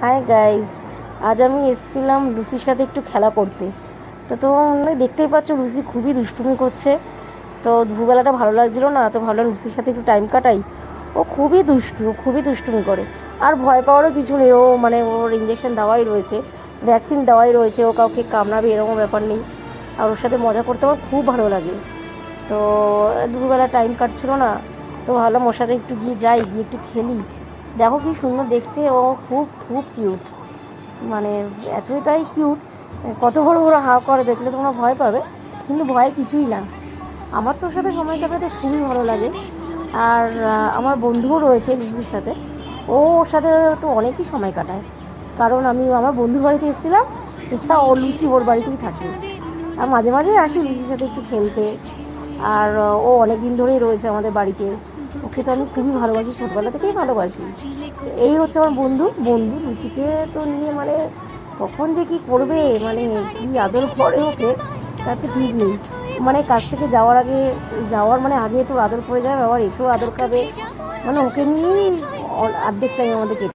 Hi guys, আজ আমি এসেছিলাম লুসির সাথে একটু খেলা করতে। তো তোমরা দেখতেই পাচ্ছ লুসি খুবই দুষ্টুমি করছে। তো দুপুরবেলাটা ভালো লাগছিল না, তো ভাবলাম লুসির সাথে একটু টাইম কাটাই। ও খুবই দুষ্টু, ও খুবই দুষ্টুমি করে। আর ভয় পাওয়ারও কিছু নেই, ও মানে ওর ইঞ্জেকশন দেওয়াই রয়েছে, ভ্যাকসিন দেওয়াই রয়েছে, ও কাউকে কামড়াবে এরকম ব্যাপার নেই। আর ওর সাথে মজা করতে আমার খুব ভালো লাগে। তো দুপুরবেলা টাইম কাটছিল না, তো ভাবলাম ওর সাথে একটু গিয়ে যাই, গিয়ে একটু খেলি। দেখো কি সুন্দর দেখতে, ও খুব খুব কিউট, মানে এতটাই কিউট। কত বড় বড় হাঁ করে, দেখলে তোমরা ভয় পাবে, কিন্তু ভয় কিছুই না। আমার তো ওর সাথে সময় কাটাতে খুবই ভালো লাগে। আর আমার বন্ধুও রয়েছে লুচির সাথে, ও ওর সাথে তো অনেকই সময় কাটায়। কারণ আমি আমার বন্ধুর বাড়িতে এসেছিলাম, এছাড়া ও লুচি ওর বাড়িতেই থাকে। আর মাঝে মাঝে আসি লুচির সাথে একটু খেলতে। আর ও অনেক দিন ধরেই রয়েছে আমাদের বাড়িতে। ওকে তো আমি খুবই ভালোবাসি, ছোটবেলা থেকেই ভালোবাসি। এই হচ্ছে আমার বন্ধু বন্ধু লুচিকে তো নিয়ে মানে কখন যে কি করবে, মানে কি আদর করে ওকে, তার তো ঠিক নেই। মানে কাছ থেকে যাওয়ার আগে, যাওয়ার মানে আগে তো আদর করে যাবে, আবার এসেও আদর খাবে। মানে ওকে নিয়েই অর্ধেক টাইম আমাদের কেটে